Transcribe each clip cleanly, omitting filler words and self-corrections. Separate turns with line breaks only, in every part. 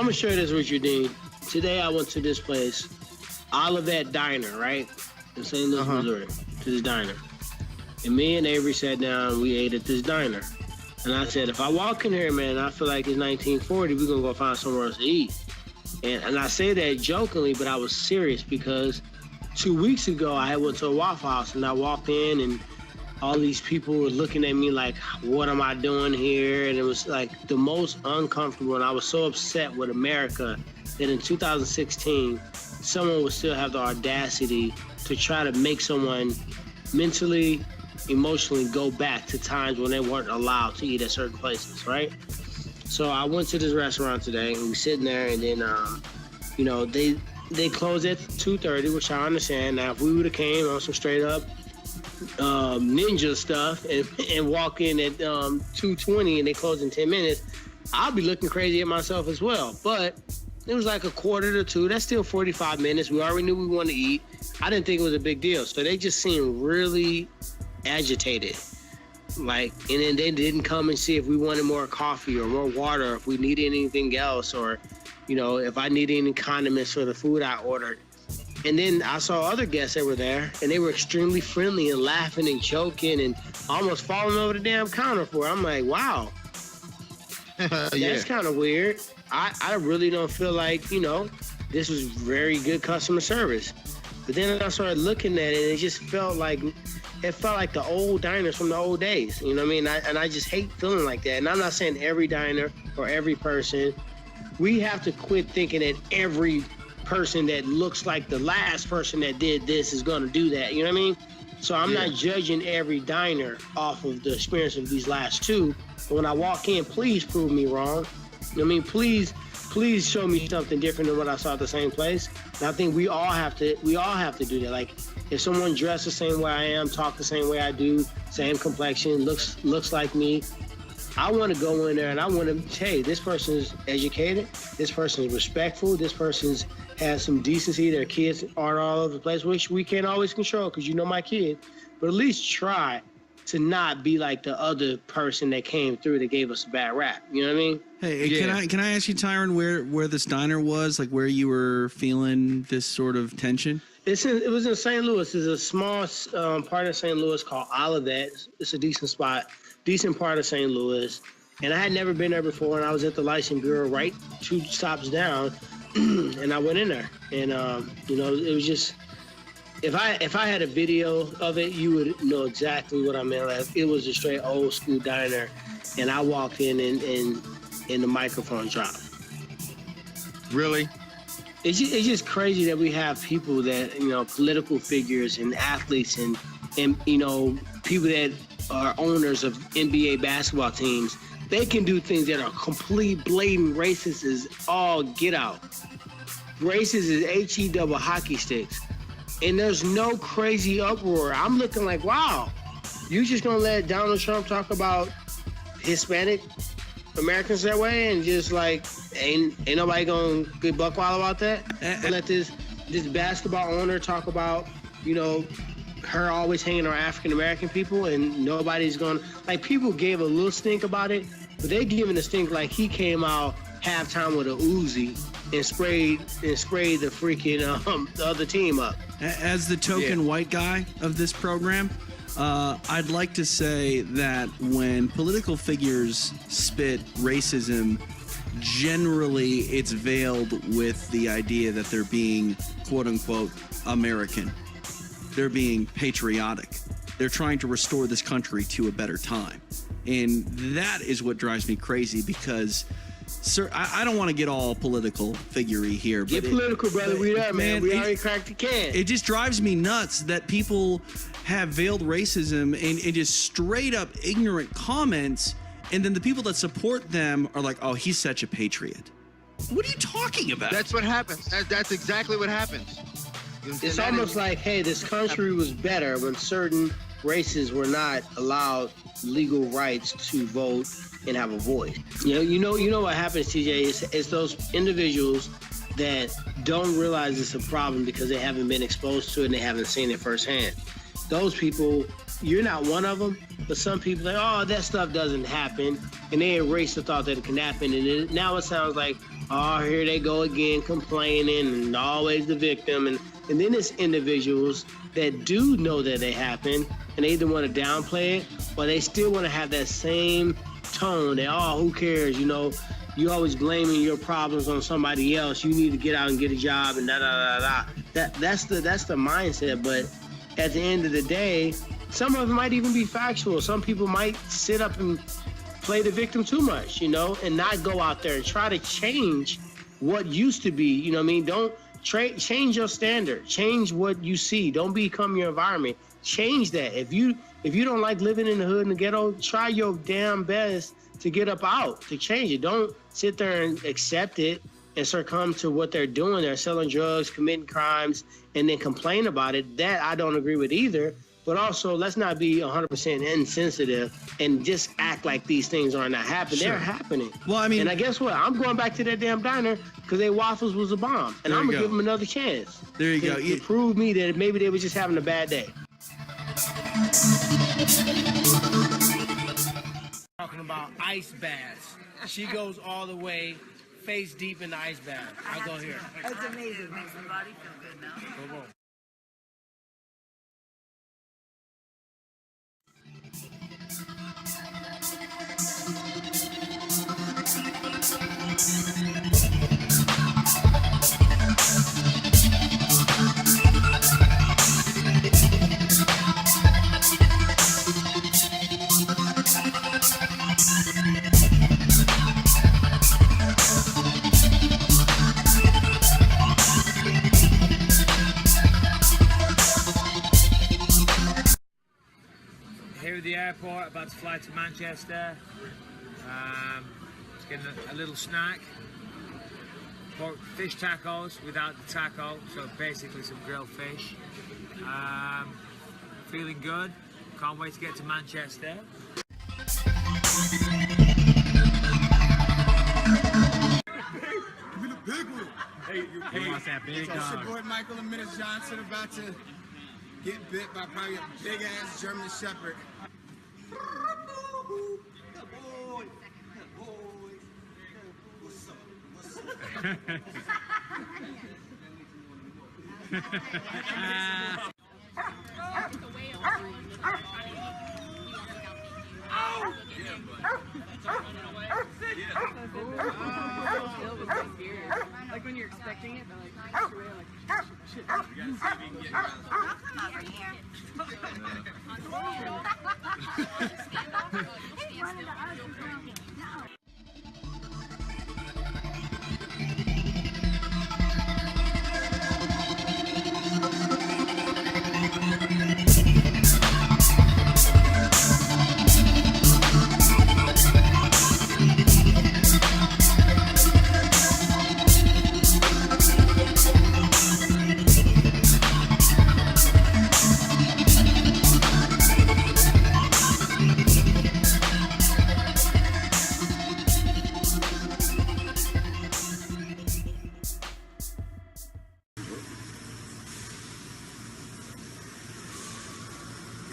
I'm gonna share this with you, Dean. Today I went to this place, Olivet Diner, right? In St. Louis, Missouri, to this diner. And me and Avery sat down, we ate at this diner. And I said, if I walk in here, man, I feel like it's 1940, we're gonna go find somewhere else to eat. And I say that jokingly, but I was serious because 2 weeks ago I went to a Waffle House and I walked in and all these people were looking at me like, what am I doing here? And it was like the most uncomfortable. And I was so upset with America that in 2016, someone would still have the audacity to try to make someone mentally, emotionally go back to times when they weren't allowed to eat at certain places, right? So I went to this restaurant today and we sitting there and then, you know, they closed at 2:30, which I understand. Now, if we would have came on some straight up ninja stuff and walk in at 2:20 and they close in 10 minutes, I'll be looking crazy at myself as well. But it was like a quarter to two. That's still 45 minutes. We already knew we wanted to eat. I didn't think it was a big deal. So they just seemed really agitated. Like, and then they didn't come and see if we wanted more coffee or more water, or if we needed anything else, or, you know, if I needed any condiments for the food I ordered. And then I saw other guests that were there, and they were extremely friendly and laughing and joking and almost falling over the damn counter for it. I'm like, wow, that's kind of weird. I really don't feel like, you know, this was very good customer service. But then I started looking at it, and it just felt like the old diners from the old days. You know what I mean? And I just hate feeling like that. And I'm not saying every diner or every person. We have to quit thinking that every person that looks like the last person that did this is going to do that. You know what I mean? So I'm not judging every diner off of the experience of these last two. But when I walk in, please prove me wrong. I mean, please show me something different than what I saw at the same place. And I think we all have to do that. Like, if someone dressed the same way I am, talk the same way I do, same complexion, looks like me, I want to go in there and I want to, hey, this person is educated, this person is respectful, this person has some decency, their kids aren't all over the place, which we can't always control because you know my kid, but at least try to not be like the other person that came through that gave us a bad rap. You know what I mean?
Hey, can I ask you, Tyron, where this diner was, like where you were feeling this sort of tension?
It was in St. Louis. It's a small part of St. Louis called Olivet. It's a decent spot, decent part of St. Louis. And I had never been there before, and I was at the License Bureau right 2 stops down, and I went in there. And, you know, it was just, if I had a video of it, you would know exactly what I meant. Like, it was a straight old school diner, and I walked in and the microphone dropped.
Really?
It's just crazy that we have people that, you know, political figures and athletes and you know, people that are owners of NBA basketball teams. They can do things that are complete blatant racist as all get out. Racist is HE double hockey sticks. And there's no crazy uproar. I'm looking like, wow, you just gonna let Donald Trump talk about Hispanic Americans that way and just like ain't nobody gonna get buck wild about that? And let this basketball owner talk about, you know, her always hanging on African American people and nobody's gonna, like, people gave a little stink about it, but they giving a stink like he came out halftime with a Uzi and sprayed the freaking the other team up.
As the token white guy of this program, I'd like to say that when political figures spit racism, generally it's veiled with the idea that they're being, quote unquote, American. They're being patriotic. They're trying to restore this country to a better time. And that is what drives me crazy because, sir, I don't want to get all political figure-y here.
Get political, brother. We there, man. We already cracked the can.
It just drives me nuts that people have veiled racism and just straight up ignorant comments, and then the people that support them are like, oh, he's such a patriot. What are you talking about?
That's what happens. That's exactly what happens.
It's almost like, hey, this country was better when certain races were not allowed legal rights to vote and have a voice. You know what happens, TJ? It's those individuals that don't realize it's a problem because they haven't been exposed to it and they haven't seen it firsthand. Those people, you're not one of them, but some people are like, oh, that stuff doesn't happen, and they erase the thought that it can happen, and now it sounds like Oh, here they go again, complaining, and always the victim. And then it's individuals that do know that they happen, and they either want to downplay it, or they still want to have that same tone that, oh, who cares? You know, you always blaming your problems on somebody else. You need to get out and get a job, and da-da-da-da. That's the mindset. But at the end of the day, some of it might even be factual. Some people might sit up and play the victim too much, you know, and not go out there and try to change what used to be. You know what I mean? Don't change your standard. Change what you see. Don't become your environment. Change that. If you don't like living in the hood and the ghetto, try your damn best to get up out, to change it. Don't sit there and accept it and succumb to what they're doing. They're selling drugs, committing crimes, and then complain about it. That I don't agree with either. But also, let's not be 100% insensitive and just act like these things are not happening.
Sure.
They're happening.
Well, I mean,
and I guess what? I'm going back to that damn diner because their waffles was a bomb, and I'm gonna give them another chance.
There you go.
To prove me that maybe they were just having a bad day. Talking about ice baths. She goes all the way, face deep in the ice bath. I'll go here.
That's amazing. Makes the body feel good now.
Go, go.
Here at the airport, about to fly to Manchester. Just getting a little snack. Pork fish tacos without the taco, so basically some grilled fish. Feeling good. Can't wait to get to Manchester.
Hey, wants that big dog. It's your boy Michael and Minutes Johnson about to get bit by probably a big ass German Shepherd.
Like when you're expecting it, but like, shit.
You gotta see if you can get your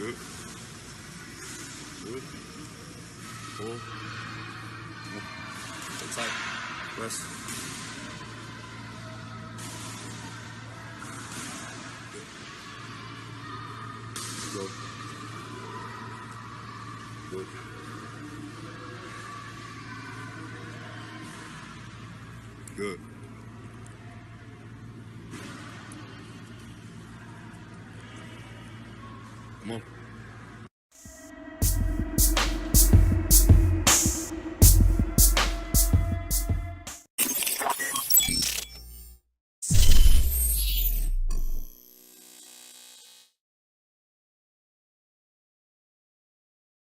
Good. Good. Pull. Hold tight. Rest. Good. Go. Good. Good. Come on.